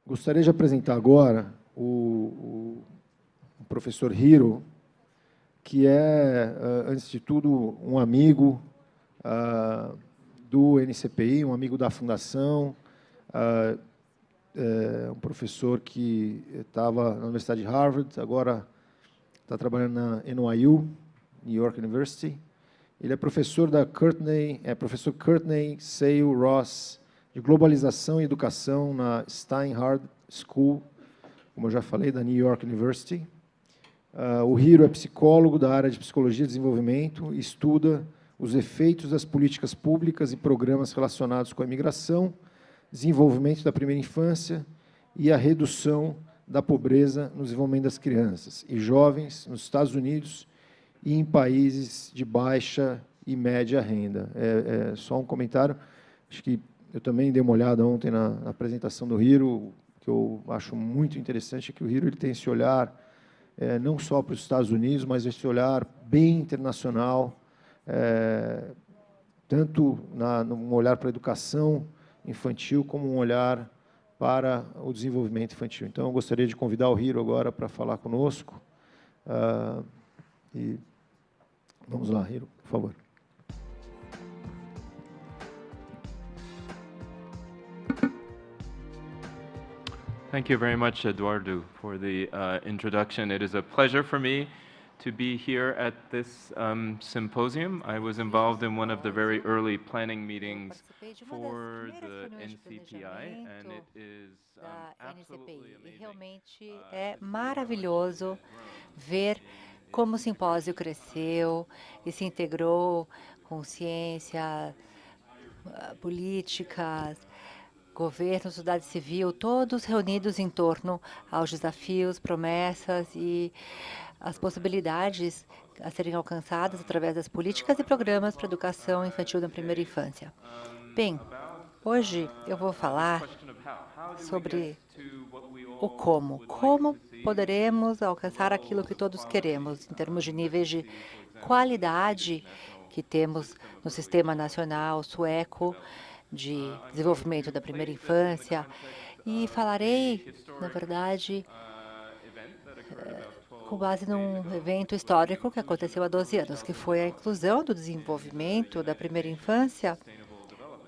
Gostaria de apresentar agora o professor Hiro, que é, antes de tudo, um amigo do NCPI, um amigo da Fundação, um professor que estava na Universidade de Harvard, agora está trabalhando na NYU, New York University. Ele é professor da professor Courtney Sale Ross, de Globalização e Educação na Steinhardt School, como eu já falei, da New York University. O Hiro é psicólogo da área de Psicologia e Desenvolvimento e estuda os efeitos das políticas públicas e programas relacionados com a imigração, desenvolvimento da primeira infância e a redução da pobreza no desenvolvimento das crianças e jovens nos Estados Unidos e em países de baixa e média renda. Só um comentário, acho que eu também dei uma olhada ontem na apresentação do Hiro, que eu acho muito interessante, que o Hiro ele tem esse olhar não só para os Estados Unidos, mas esse olhar bem internacional, tanto num olhar para a educação infantil, como um olhar para o desenvolvimento infantil. Então, eu gostaria de convidar o Hiro agora para falar conosco. E vamos lá, Hiro, por favor. Thank you very much, Eduardo, for the introduction. It is a pleasure for me to be here at this symposium. I was involved in one of the very early planning meetings for the NCPI, and it is absolutely amazing. Realmente é maravilhoso ver como o simpósio cresceu e se integrou com ciência, políticas, governo, sociedade civil, todos reunidos em torno aos desafios, promessas e as possibilidades a serem alcançadas através das políticas e programas para a educação infantil na primeira infância. Bem, hoje eu vou falar sobre o como. Como poderemos alcançar aquilo que todos queremos, em termos de níveis de qualidade que temos no Sistema Nacional Sueco de Desenvolvimento da Primeira Infância. E falarei, na verdade, com base num evento histórico que aconteceu há 12 anos, que foi a inclusão do desenvolvimento da primeira infância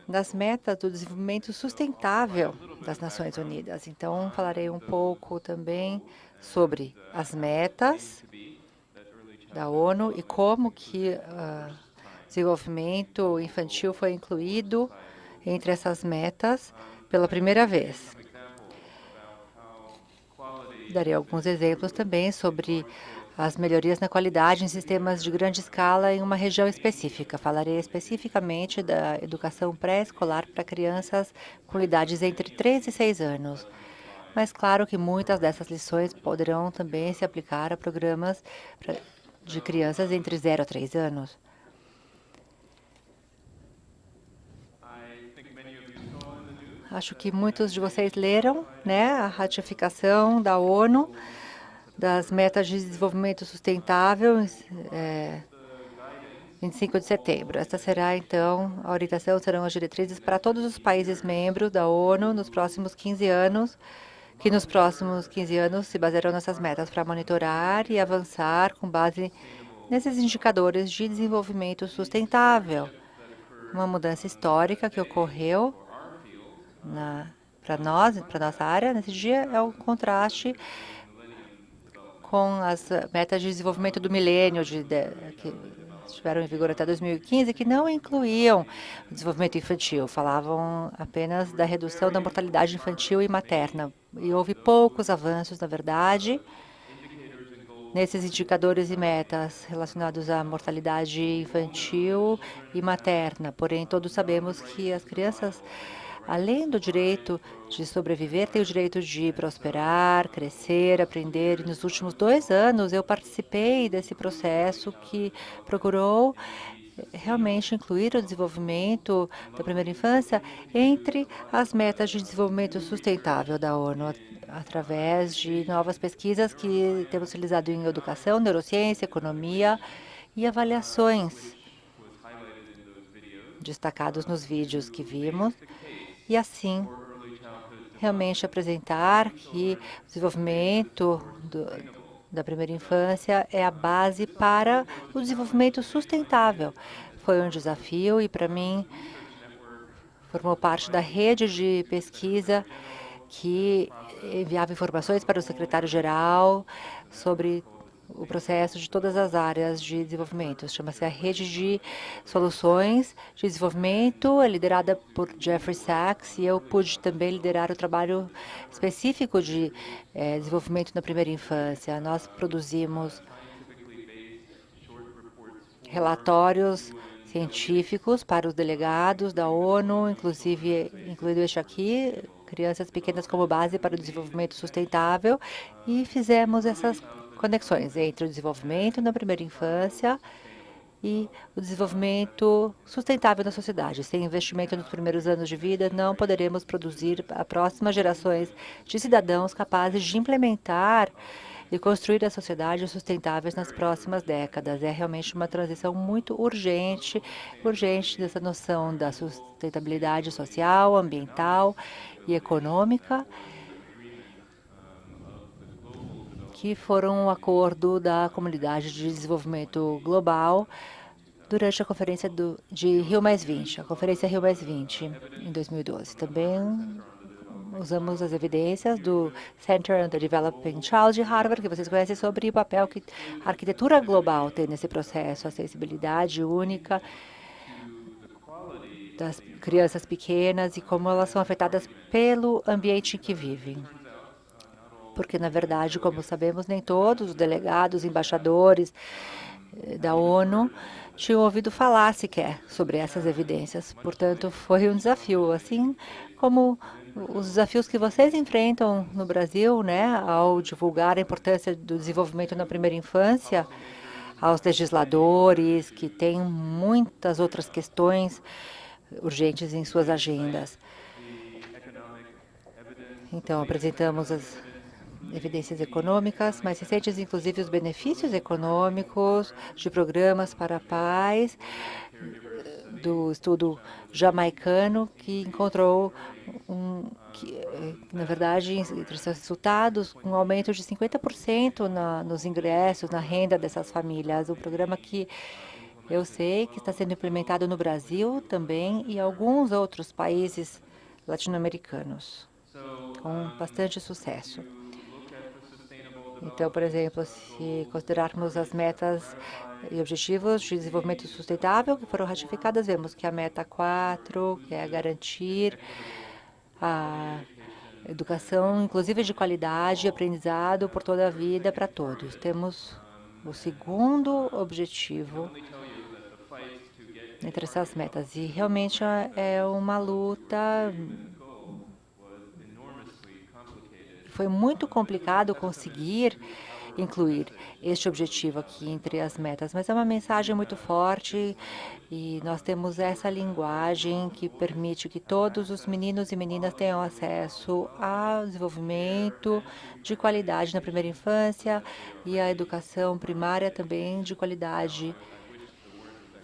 nas metas do desenvolvimento sustentável das Nações Unidas. Então, falarei um pouco também sobre as metas da ONU e como que desenvolvimento infantil foi incluído entre essas metas pela primeira vez. Darei alguns exemplos também sobre as melhorias na qualidade em sistemas de grande escala em uma região específica. Falarei especificamente da educação pré-escolar para crianças com idades entre 3 e 6 anos. Mas claro que muitas dessas lições poderão também se aplicar a programas de crianças entre 0 a 3 anos. Acho que muitos de vocês leram, a ratificação da ONU das metas de desenvolvimento sustentável, 25 de setembro. Esta será, então, a orientação, serão as diretrizes para todos os países membros da ONU nos próximos 15 anos, que nos próximos 15 anos se basearão nessas metas para monitorar e avançar com base nesses indicadores de desenvolvimento sustentável. Uma mudança histórica que ocorreu para nossa área nesse dia é o contraste com as metas de desenvolvimento do milênio que estiveram em vigor até 2015, que não incluíam o desenvolvimento infantil, falavam apenas da redução da mortalidade infantil e materna. E houve poucos avanços, na verdade, nesses indicadores e metas relacionados à mortalidade infantil e materna. Porém, todos sabemos que as crianças, além do direito de sobreviver, têm o direito de prosperar, crescer, aprender. E nos últimos 2 anos, eu participei desse processo que procurou realmente incluir o desenvolvimento da primeira infância entre as metas de desenvolvimento sustentável da ONU, através de novas pesquisas que temos realizado em educação, neurociência, economia e avaliações destacados nos vídeos que vimos. E assim, realmente apresentar que o desenvolvimento da primeira infância é a base para o desenvolvimento sustentável. Foi um desafio e, para mim, formou parte da rede de pesquisa que enviava informações para o secretário-geral sobre o processo de todas as áreas de desenvolvimento. Chama-se a Rede de Soluções de Desenvolvimento, é liderada por Jeffrey Sachs, e eu pude também liderar o trabalho específico de desenvolvimento na primeira infância. Nós produzimos relatórios científicos para os delegados da ONU, incluído este aqui, Crianças Pequenas como Base para o Desenvolvimento Sustentável, e fizemos essas conexões entre o desenvolvimento na primeira infância e o desenvolvimento sustentável na sociedade. Sem investimento nos primeiros anos de vida, não poderemos produzir as próximas gerações de cidadãos capazes de implementar e construir as sociedades sustentáveis nas próximas décadas. É realmente uma transição muito urgente dessa noção da sustentabilidade social, ambiental e econômica, que foram um acordo da Comunidade de Desenvolvimento Global durante a conferência de Rio+20, a Conferência Rio+20, em 2012. Também usamos as evidências do Center on the Developing Child de Harvard, que vocês conhecem, sobre o papel que a arquitetura global tem nesse processo, a sensibilidade única das crianças pequenas e como elas são afetadas pelo ambiente em que vivem. Porque, na verdade, como sabemos, nem todos os delegados, embaixadores da ONU tinham ouvido falar sequer sobre essas evidências. Portanto, foi um desafio, assim como os desafios que vocês enfrentam no Brasil, né, ao divulgar a importância do desenvolvimento na primeira infância, aos legisladores que têm muitas outras questões urgentes em suas agendas. Então, apresentamos as evidências econômicas mais recentes, inclusive os benefícios econômicos de programas para pais, do estudo jamaicano, que encontrou, na verdade, entre seus resultados, um aumento de 50% nos ingressos, na renda dessas famílias. Um programa que eu sei que está sendo implementado no Brasil também e alguns outros países latino-americanos, com bastante sucesso. Então, por exemplo, se considerarmos as metas e objetivos de desenvolvimento sustentável que foram ratificadas, vemos que a meta 4, que é garantir a educação, inclusive de qualidade e aprendizado por toda a vida para todos. Temos o segundo objetivo entre essas metas. E realmente é uma luta. Foi muito complicado conseguir incluir este objetivo aqui entre as metas, mas é uma mensagem muito forte e nós temos essa linguagem que permite que todos os meninos e meninas tenham acesso ao desenvolvimento de qualidade na primeira infância e à educação primária também de qualidade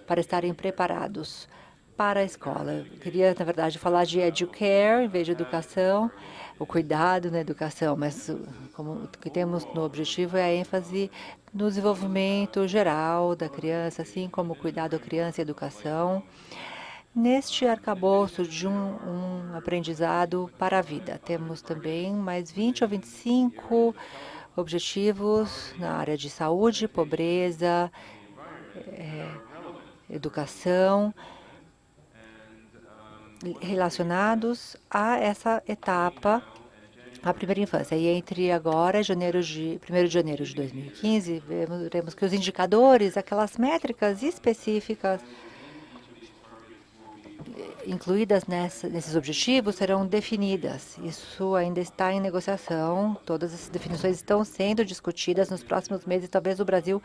para estarem preparados para a escola. Eu queria, na verdade, falar de educare em vez de educação, o cuidado na educação, mas como o que temos no objetivo é a ênfase no desenvolvimento geral da criança, assim como o cuidado à criança e educação, neste arcabouço de um aprendizado para a vida. Temos também mais 20 ou 25 objetivos na área de saúde, pobreza, educação, relacionados a essa etapa, a primeira infância. E entre agora, 1º de janeiro de 2015, veremos que os indicadores, aquelas métricas específicas incluídas nesses objetivos serão definidas. Isso ainda está em negociação, todas essas definições estão sendo discutidas nos próximos meses. Talvez o Brasil,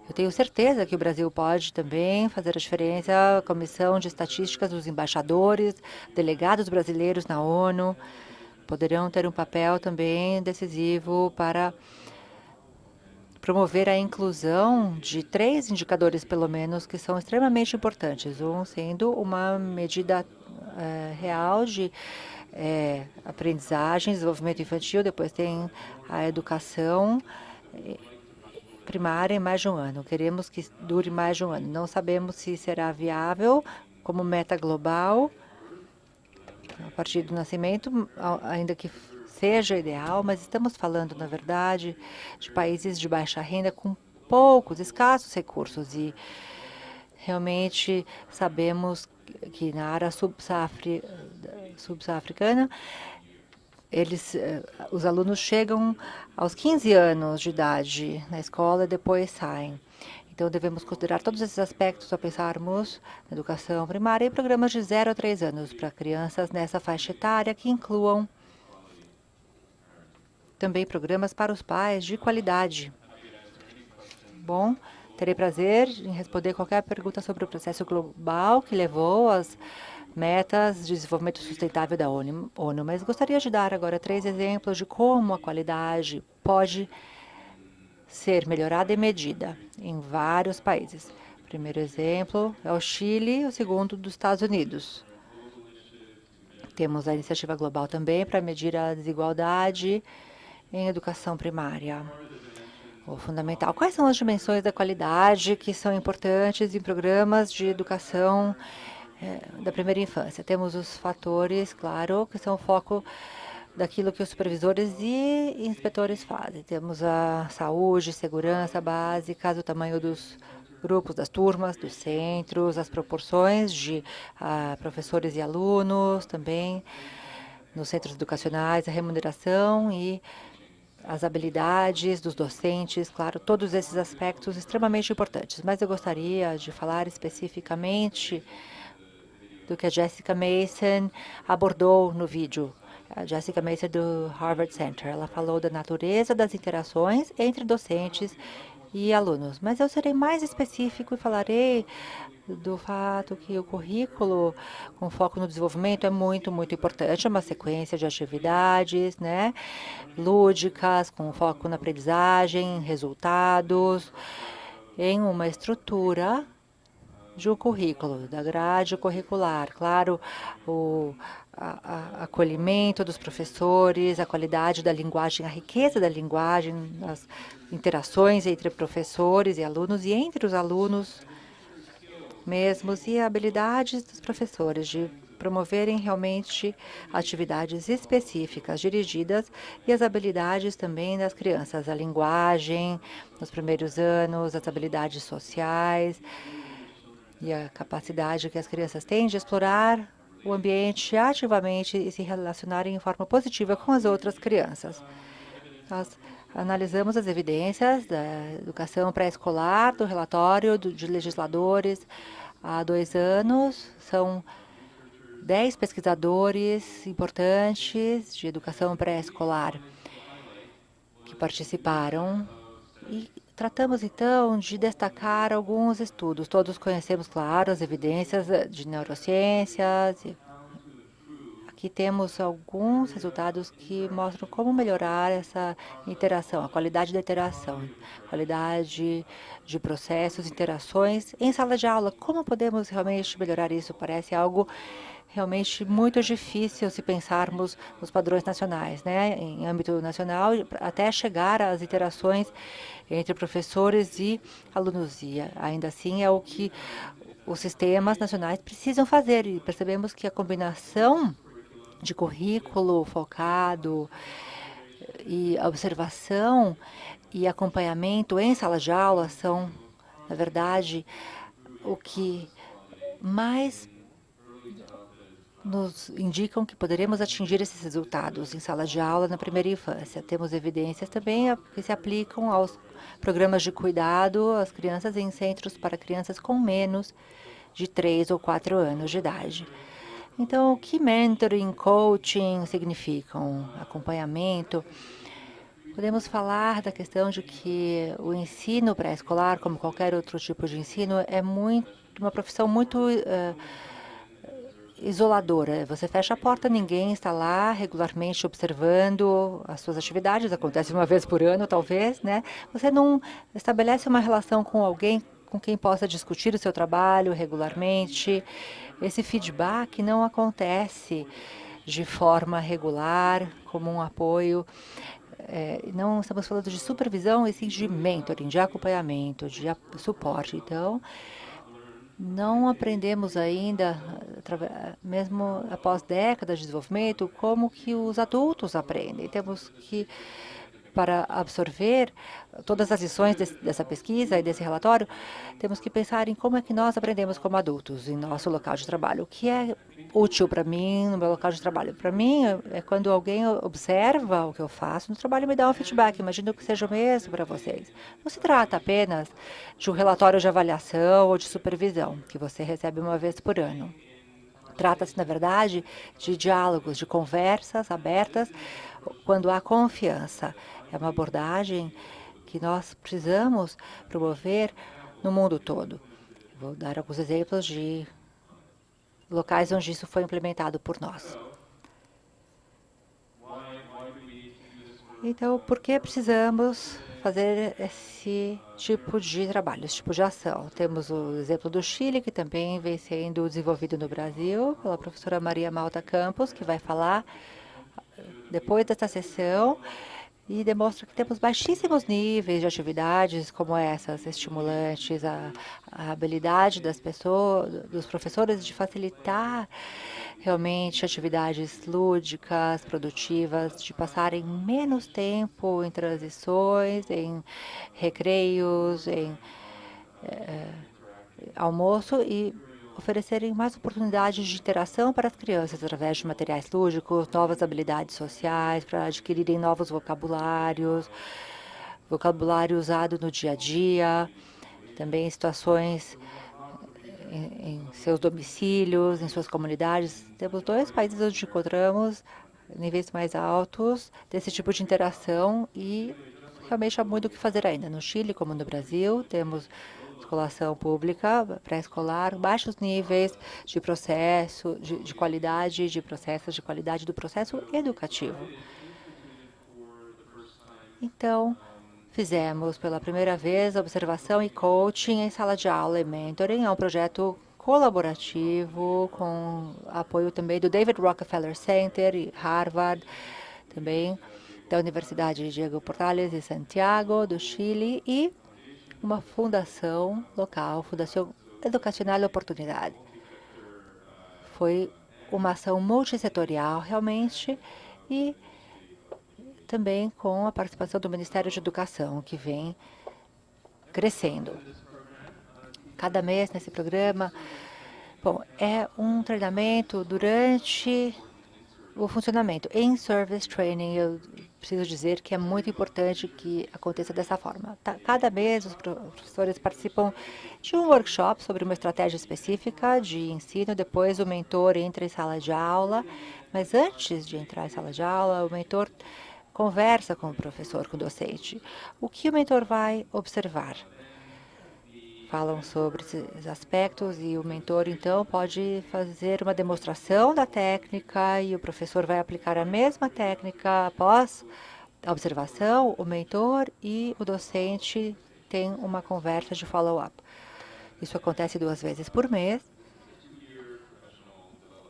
eu tenho certeza que o Brasil pode também fazer a diferença, a Comissão de Estatísticas dos embaixadores, delegados brasileiros na ONU, poderão ter um papel também decisivo para promover a inclusão de 3 indicadores, pelo menos, que são extremamente importantes. Um sendo uma medida real de aprendizagem, desenvolvimento infantil, depois tem a educação primária em mais de um ano. Queremos que dure mais de um ano. Não sabemos se será viável como meta global a partir do nascimento, ainda que seja ideal, mas estamos falando, na verdade, de países de baixa renda com poucos, escassos recursos e realmente sabemos que na área subsaariana os alunos chegam aos 15 anos de idade na escola e depois saem. Então, devemos considerar todos esses aspectos ao pensarmos na educação primária e programas de 0 a 3 anos para crianças nessa faixa etária que incluam também programas para os pais de qualidade. Bom, terei prazer em responder qualquer pergunta sobre o processo global que levou às metas de desenvolvimento sustentável da ONU, mas gostaria de dar agora 3 exemplos de como a qualidade pode ser melhorada e medida em vários países. O primeiro exemplo é o Chile, o segundo dos Estados Unidos. Temos a iniciativa global também para medir a desigualdade em educação primária. O fundamental. Quais são as dimensões da qualidade que são importantes em programas de educação da primeira infância? Temos os fatores, claro, que são o foco daquilo que os supervisores e inspetores fazem. Temos a saúde, segurança básica, o tamanho dos grupos, das turmas, dos centros, as proporções de professores e alunos, também nos centros educacionais, a remuneração e as habilidades dos docentes, claro, todos esses aspectos extremamente importantes. Mas eu gostaria de falar especificamente do que a Jessica Mason abordou no vídeo. A Jessica Mason do Harvard Center. Ela falou da natureza das interações entre docentes e alunos. Mas eu serei mais específico e falarei do fato que o currículo com foco no desenvolvimento é muito, muito importante. É uma sequência de atividades, né, lúdicas, com foco na aprendizagem, resultados, em uma estrutura de um currículo, da grade curricular. Claro, o acolhimento dos professores, a qualidade da linguagem, a riqueza da linguagem, as interações entre professores e alunos e entre os alunos mesmos e habilidades dos professores de promoverem realmente atividades específicas dirigidas e as habilidades também das crianças, a linguagem nos primeiros anos, as habilidades sociais e a capacidade que as crianças têm de explorar o ambiente ativamente e se relacionarem em forma positiva com as outras crianças. Nós analisamos as evidências da educação pré-escolar, do relatório de legisladores há 2 anos. São 10 pesquisadores importantes de educação pré-escolar que participaram e tratamos, então, de destacar alguns estudos. Todos conhecemos, claro, as evidências de neurociências. Aqui temos alguns resultados que mostram como melhorar essa interação, a qualidade da interação, qualidade de processos, interações em sala de aula. Como podemos realmente melhorar isso? Parece algo realmente muito difícil se pensarmos nos padrões nacionais, né, em âmbito nacional, até chegar às interações entre professores e alunos. E ainda assim é o que os sistemas nacionais precisam fazer. E percebemos que a combinação de currículo focado e observação e acompanhamento em sala de aula são, na verdade, o que mais nos indicam que poderemos atingir esses resultados em sala de aula na primeira infância. Temos evidências também que se aplicam aos programas de cuidado às crianças em centros para crianças com menos de 3 ou 4 anos de idade. Então, o que mentoring, coaching significam? Acompanhamento. Podemos falar da questão de que o ensino pré-escolar, como qualquer outro tipo de ensino, é uma profissão muito isoladora. Você fecha a porta, ninguém está lá regularmente observando as suas atividades, acontece uma vez por ano, talvez, né? Você não estabelece uma relação com alguém com quem possa discutir o seu trabalho regularmente. Esse feedback não acontece de forma regular, como um apoio. Não estamos falando de supervisão, e sim de mentoring, de acompanhamento, de suporte. Então, não aprendemos ainda, mesmo após décadas de desenvolvimento, como que os adultos aprendem. Temos que, para absorver todas as lições dessa pesquisa e desse relatório, temos que pensar em como é que nós aprendemos como adultos em nosso local de trabalho. O que é útil para mim no meu local de trabalho? Para mim, é quando alguém observa o que eu faço no trabalho e me dá um feedback. Imagino que seja o mesmo para vocês. Não se trata apenas de um relatório de avaliação ou de supervisão, que você recebe uma vez por ano. Trata-se, na verdade, de diálogos, de conversas abertas, quando há confiança. É uma abordagem que nós precisamos promover no mundo todo. Vou dar alguns exemplos de locais onde isso foi implementado por nós. Então, por que precisamos fazer esse tipo de trabalho, esse tipo de ação? Temos o exemplo do Chile, que também vem sendo desenvolvido no Brasil, pela professora Maria Malta Campos, que vai falar depois dessa sessão, e demonstra que temos baixíssimos níveis de atividades como essas, estimulantes, a habilidade das pessoas, dos professores de facilitar realmente atividades lúdicas, produtivas, de passarem menos tempo em transições, em recreios, em almoço e oferecerem mais oportunidades de interação para as crianças através de materiais lúdicos, novas habilidades sociais, para adquirirem novos vocabulários, vocabulário usado no dia a dia, também em situações em seus domicílios, em suas comunidades. Temos 2 países onde encontramos níveis mais altos desse tipo de interação e realmente há muito o que fazer ainda. No Chile, como no Brasil, temos escolação pública, pré-escolar, baixos níveis de processo, de qualidade, de processos, de qualidade do processo educativo. Então, fizemos pela primeira vez observação e coaching em sala de aula e mentoring. É um projeto colaborativo com apoio também do David Rockefeller Center e Harvard, também da Universidade Diego Portales de Santiago, do Chile, e uma fundação local, Fundação Educacional Oportunidade. Foi uma ação multissetorial, realmente, e também com a participação do Ministério de Educação, que vem crescendo. Cada mês nesse programa, bom, é um treinamento durante o funcionamento. Em Service Training, eu preciso dizer que é muito importante que aconteça dessa forma. Cada mês, os professores participam de um workshop sobre uma estratégia específica de ensino. Depois, o mentor entra em sala de aula. Mas antes de entrar em sala de aula, o mentor conversa com o professor, com o docente. O que o mentor vai observar? Falam sobre esses aspectos e o mentor, então, pode fazer uma demonstração da técnica e o professor vai aplicar a mesma técnica após a observação. O mentor e o docente têm uma conversa de follow-up. Isso acontece 2 vezes por mês.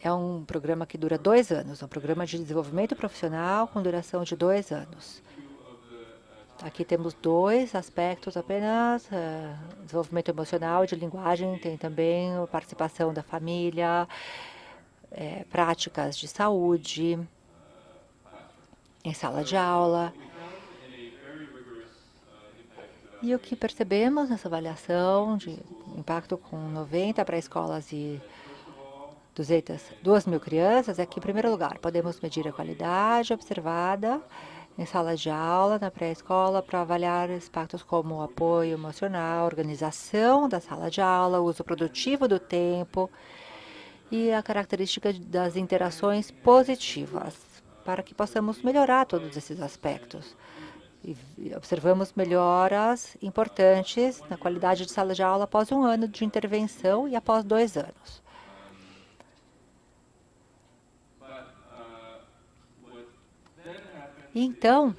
É um programa que dura 2 anos, um programa de desenvolvimento profissional com duração de 2 anos. Aqui temos 2 aspectos apenas, desenvolvimento emocional, de linguagem, tem também a participação da família, práticas de saúde, em sala de aula. E o que percebemos nessa avaliação de impacto com 90 pré-escolas e 2.000 crianças é que, em primeiro lugar, podemos medir a qualidade observada em sala de aula, na pré-escola, para avaliar aspectos como o apoio emocional, organização da sala de aula, uso produtivo do tempo e a característica das interações positivas, para que possamos melhorar todos esses aspectos. E observamos melhoras importantes na qualidade de sala de aula após 1 ano de intervenção e após 2 anos. E então,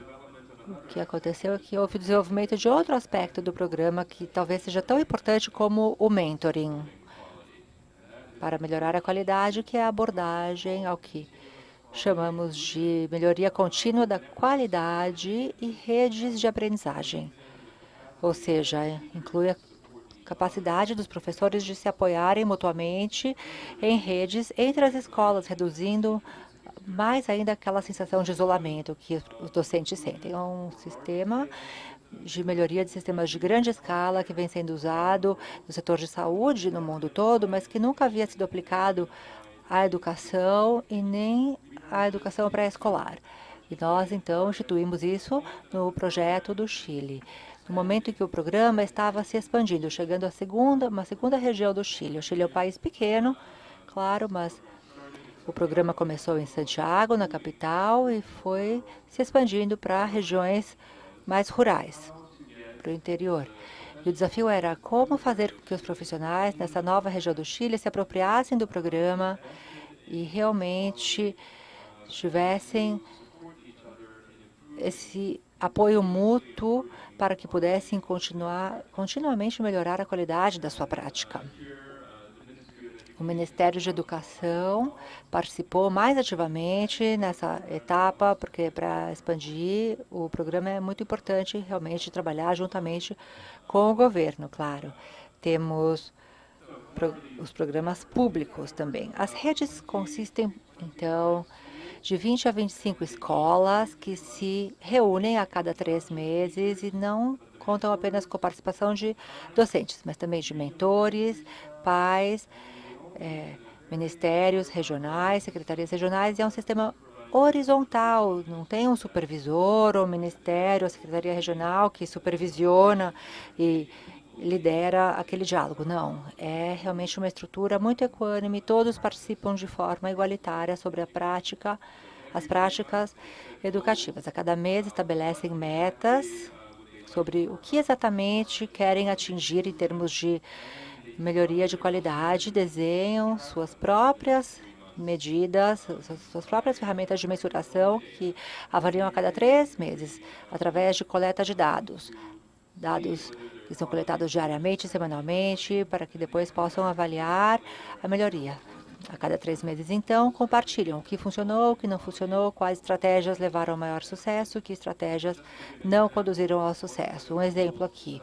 o que aconteceu é que houve o desenvolvimento de outro aspecto do programa que talvez seja tão importante como o mentoring, para melhorar a qualidade, que é a abordagem ao que chamamos de melhoria contínua da qualidade e redes de aprendizagem. Ou seja, inclui a capacidade dos professores de se apoiarem mutuamente em redes entre as escolas, reduzindo mais ainda aquela sensação de isolamento que os docentes sentem. É um sistema de melhoria de sistemas de grande escala que vem sendo usado no setor de saúde no mundo todo, mas que nunca havia sido aplicado à educação e nem à educação pré-escolar. E nós, então, instituímos isso no projeto do Chile, no momento em que o programa estava se expandindo, chegando a uma segunda região do Chile. O Chile é um país pequeno, claro, mas o programa começou em Santiago, na capital, e foi se expandindo para regiões mais rurais, para o interior. E o desafio era como fazer com que os profissionais nessa nova região do Chile se apropriassem do programa e realmente tivessem esse apoio mútuo para que pudessem continuamente melhorar a qualidade da sua prática. O Ministério de Educação participou mais ativamente nessa etapa, porque para expandir o programa é muito importante realmente trabalhar juntamente com o governo, claro. Temos os programas públicos também. As redes consistem, então, de 20 a 25 escolas que se reúnem a cada 3 meses e não contam apenas com a participação de docentes, mas também de mentores, pais, ministérios regionais, secretarias regionais, e é um sistema horizontal, não tem um supervisor ou ministério ou secretaria regional que supervisiona e lidera aquele diálogo. Não, é realmente uma estrutura muito equânime, todos participam de forma igualitária sobre as práticas educativas. A cada mês estabelecem metas sobre o que exatamente querem atingir em termos de melhoria de qualidade, desenham suas próprias medidas, suas próprias ferramentas de mensuração que avaliam a cada 3 meses, através de coleta de dados. Dados que são coletados diariamente, semanalmente, para que depois possam avaliar a melhoria. A cada 3 meses, então, compartilham o que funcionou, o que não funcionou, quais estratégias levaram ao maior sucesso, que estratégias não conduziram ao sucesso. Um exemplo aqui.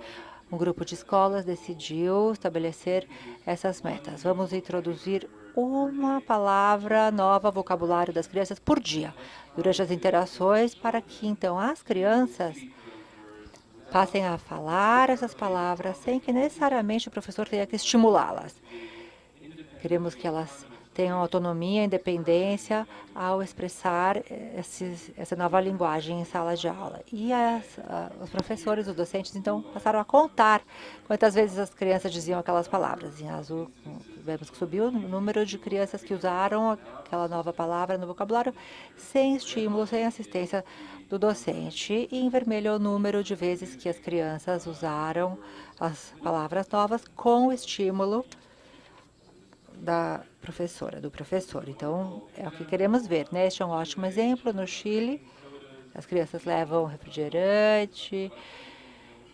Um grupo de escolas decidiu estabelecer essas metas. Vamos introduzir uma palavra nova ao vocabulário das crianças por dia, durante as interações, para que, então, as crianças passem a falar essas palavras sem que necessariamente o professor tenha que estimulá-las. Queremos que elas tenham autonomia e independência ao expressar essa nova linguagem em sala de aula. E os professores, os docentes, então, passaram a contar quantas vezes as crianças diziam aquelas palavras. Em azul, vemos que subiu o número de crianças que usaram aquela nova palavra no vocabulário sem estímulo, sem assistência do docente. E em vermelho, o número de vezes que as crianças usaram as palavras novas com o estímulo da professora, do professor. Então, é o que queremos ver, né? Este é um ótimo exemplo no Chile. As crianças levam refrigerante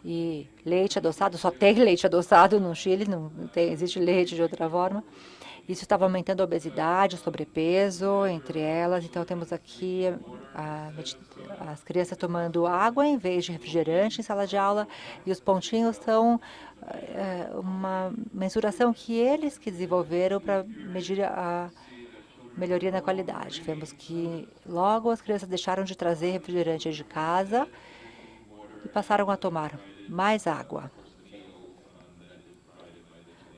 e leite adoçado. Só tem leite adoçado no Chile, não existe leite de outra forma. Isso estava aumentando a obesidade, o sobrepeso entre elas. Então, temos aqui as crianças tomando água em vez de refrigerante em sala de aula. E os pontinhos são uma mensuração que eles que desenvolveram para medir a melhoria na qualidade. Vemos que logo as crianças deixaram de trazer refrigerante de casa e passaram a tomar mais água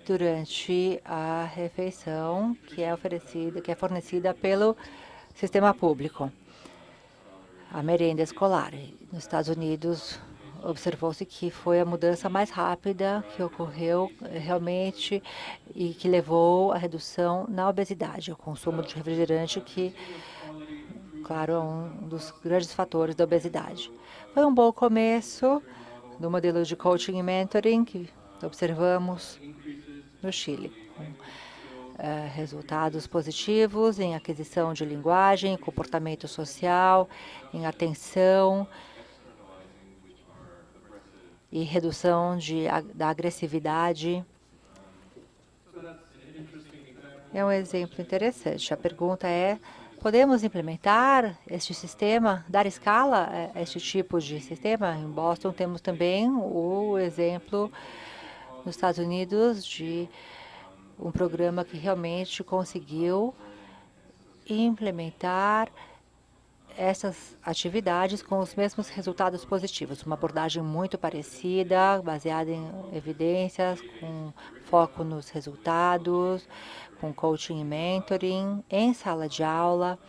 durante a refeição que é fornecida pelo sistema público, a merenda escolar. Nos Estados Unidos, observou-se que foi a mudança mais rápida que ocorreu realmente e que levou à redução na obesidade, o consumo de refrigerante, que, claro, é um dos grandes fatores da obesidade. Foi um bom começo do modelo de coaching e mentoring que observamos no Chile. resultados positivos em aquisição de linguagem, comportamento social, em atenção e redução da agressividade. É um exemplo interessante. A pergunta é: podemos implementar este sistema, dar escala a este tipo de sistema? Em Boston temos também o exemplo nos Estados Unidos de um programa que realmente conseguiu implementar essas atividades com os mesmos resultados positivos. Uma abordagem muito parecida, baseada em evidências, com foco nos resultados, com coaching e mentoring, em sala de aula,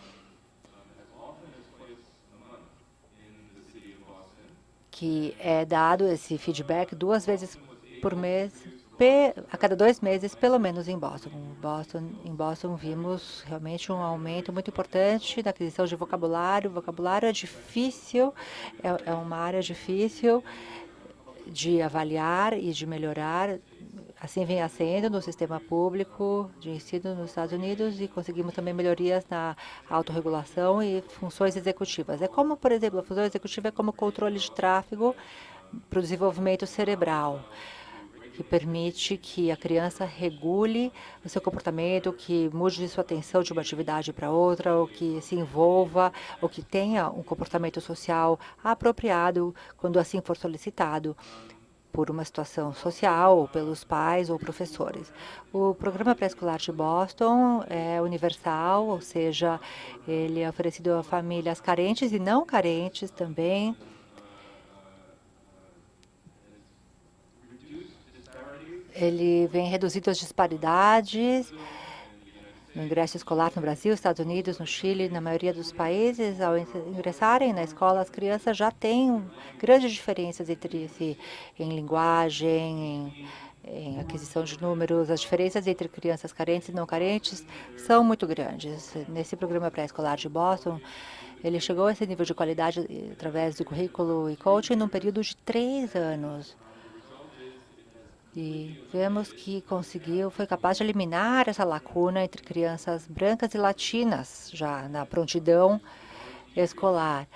que é dado esse feedback 2 vezes por mês, a cada 2 meses, pelo menos em Boston. Em Boston vimos realmente um aumento muito importante na aquisição de vocabulário. O vocabulário é difícil, é uma área difícil de avaliar e de melhorar. Assim vem sendo no sistema público de ensino nos Estados Unidos, e conseguimos também melhorias na autorregulação e funções executivas. É como, por exemplo, a função executiva é como controle de tráfego para o desenvolvimento cerebral, que permite que a criança regule o seu comportamento, que mude sua atenção de uma atividade para outra, ou que se envolva, ou que tenha um comportamento social apropriado quando assim for solicitado por uma situação social, ou pelos pais ou professores. O programa pré-escolar de Boston é universal, ou seja, ele é oferecido a famílias carentes e não carentes também. Ele vem reduzindo as disparidades no ingresso escolar no Brasil, Estados Unidos, no Chile, na maioria dos países. Ao ingressarem na escola, as crianças já têm grandes diferenças entre si em linguagem, em aquisição de números. As diferenças entre crianças carentes e não carentes são muito grandes. Nesse programa pré-escolar de Boston, ele chegou a esse nível de qualidade através do currículo e coaching num período de 3 anos. E vemos que foi capaz de eliminar essa lacuna entre crianças brancas e latinas, já na prontidão escolar.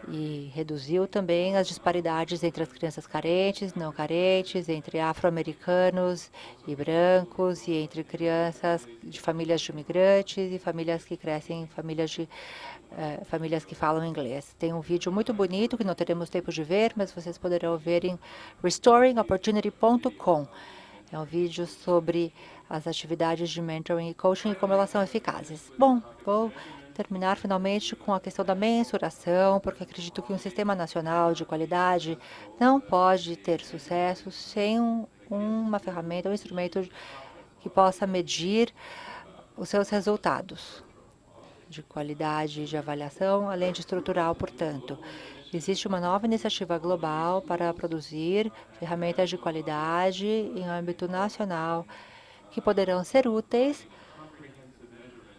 E reduziu também as disparidades entre as crianças carentes, não carentes, entre afro-americanos e brancos, e entre crianças de famílias de imigrantes e famílias que crescem em famílias que falam inglês. Tem um vídeo muito bonito que não teremos tempo de ver, mas vocês poderão ver em restoringopportunity.com. É um vídeo sobre as atividades de mentoring e coaching e como elas são eficazes. Bom, vou terminar finalmente com a questão da mensuração, porque acredito que um sistema nacional de qualidade não pode ter sucesso sem uma ferramenta, um instrumento que possa medir os seus resultados de qualidade de avaliação, além de estrutural, portanto. Existe uma nova iniciativa global para produzir ferramentas de qualidade em âmbito nacional que poderão ser úteis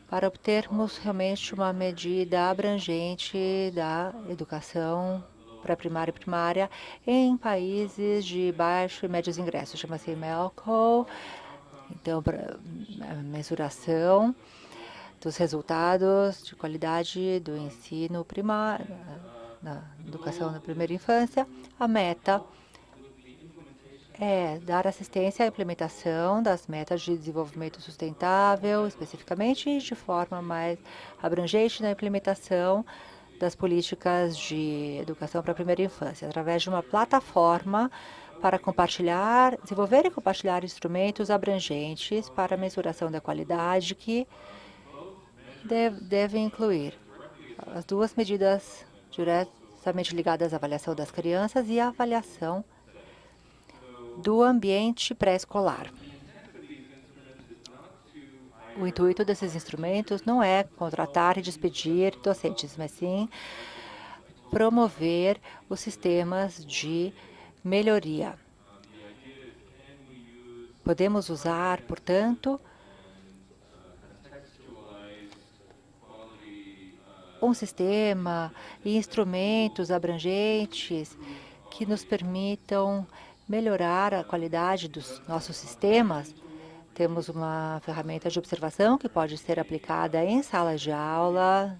para obtermos realmente uma medida abrangente da educação pré-primária e primária em países de baixo e médios ingressos. Chama-se MELCO. Então, a mensuração dos resultados de qualidade do ensino primário, na educação na primeira infância. A meta é dar assistência à implementação das metas de desenvolvimento sustentável, especificamente e de forma mais abrangente na implementação das políticas de educação para a primeira infância, através de uma plataforma para desenvolver e compartilhar instrumentos abrangentes para a mensuração da qualidade que devem incluir as 2 medidas diretamente ligadas à avaliação das crianças e à avaliação do ambiente pré-escolar. O intuito desses instrumentos não é contratar e despedir docentes, mas sim promover os sistemas de melhoria. Podemos usar, portanto, um sistema e instrumentos abrangentes que nos permitam melhorar a qualidade dos nossos sistemas Temos uma ferramenta de observação que pode ser aplicada em salas de aula,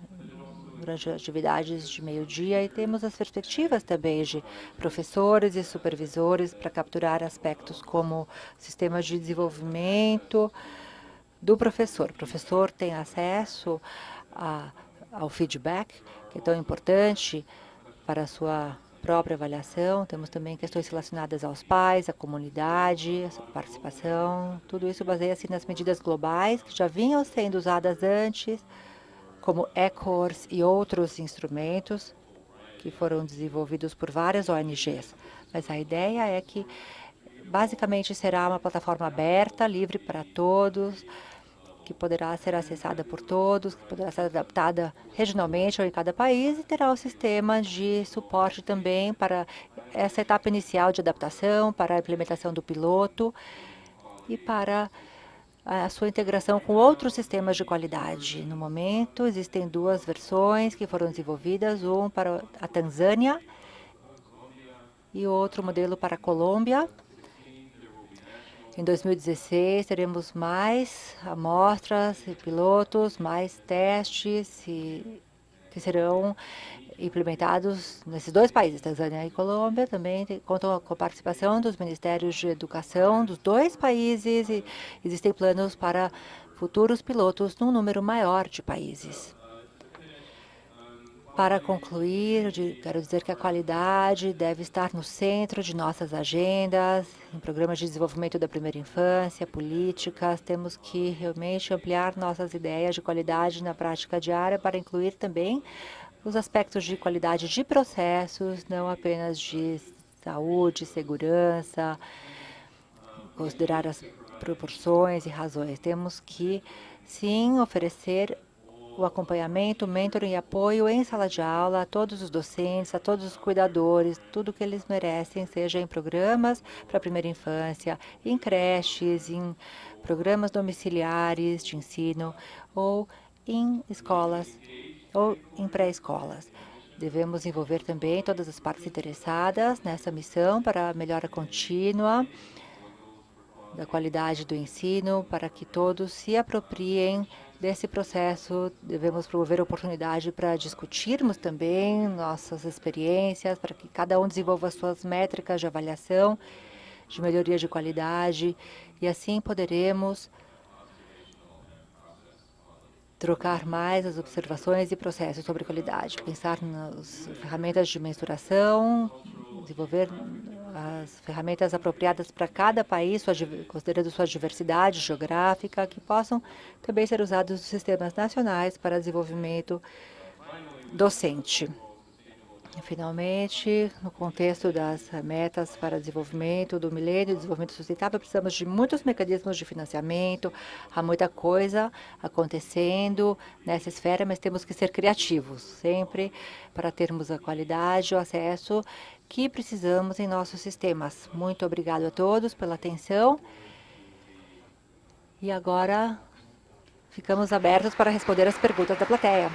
durante atividades de meio-dia, e temos as perspectivas também de professores e supervisores para capturar aspectos como sistemas de desenvolvimento do professor. O professor tem acesso ao feedback, que é tão importante para a sua própria avaliação. Temos também questões relacionadas aos pais, à comunidade, a participação. Tudo isso baseia-se nas medidas globais que já vinham sendo usadas antes, como eCourse e outros instrumentos que foram desenvolvidos por várias ONGs. Mas a ideia é que, basicamente, será uma plataforma aberta, livre para todos, que poderá ser acessada por todos, que poderá ser adaptada regionalmente ou em cada país, e terá o sistema de suporte também para essa etapa inicial de adaptação, para a implementação do piloto e para a sua integração com outros sistemas de qualidade. No momento, existem 2 versões que foram desenvolvidas, um para a Tanzânia e outro modelo para a Colômbia. Em 2016, teremos mais amostras e pilotos, mais testes que serão implementados nesses 2 países, Tanzânia e Colômbia. Também contam com a participação dos Ministérios de Educação dos 2 países e existem planos para futuros pilotos num número maior de países. Para concluir, quero dizer que a qualidade deve estar no centro de nossas agendas, em programas de desenvolvimento da primeira infância, políticas. Temos que realmente ampliar nossas ideias de qualidade na prática diária para incluir também os aspectos de qualidade de processos, não apenas de saúde, segurança, considerar as proporções e razões. Temos que, sim, oferecer o acompanhamento, mentoring e apoio em sala de aula a todos os docentes, a todos os cuidadores, tudo o que eles merecem, seja em programas para a primeira infância, em creches, em programas domiciliares de ensino ou em escolas ou em pré-escolas. Devemos envolver também todas as partes interessadas nessa missão para a melhora contínua da qualidade do ensino, para que todos se apropriem desse processo. Devemos promover oportunidade para discutirmos também nossas experiências, para que cada um desenvolva suas métricas de avaliação, de melhoria de qualidade, e assim poderemos trocar mais as observações e processos sobre qualidade, pensar nas ferramentas de mensuração, desenvolver as ferramentas apropriadas para cada país, considerando sua diversidade geográfica, que possam também ser usados nos sistemas nacionais para desenvolvimento docente. E, finalmente, no contexto das metas para desenvolvimento do milênio e desenvolvimento sustentável, precisamos de muitos mecanismos de financiamento, há muita coisa acontecendo nessa esfera, mas temos que ser criativos, sempre para termos a qualidade, o acesso que precisamos em nossos sistemas. Muito obrigado a todos pela atenção. E agora ficamos abertos para responder as perguntas da plateia.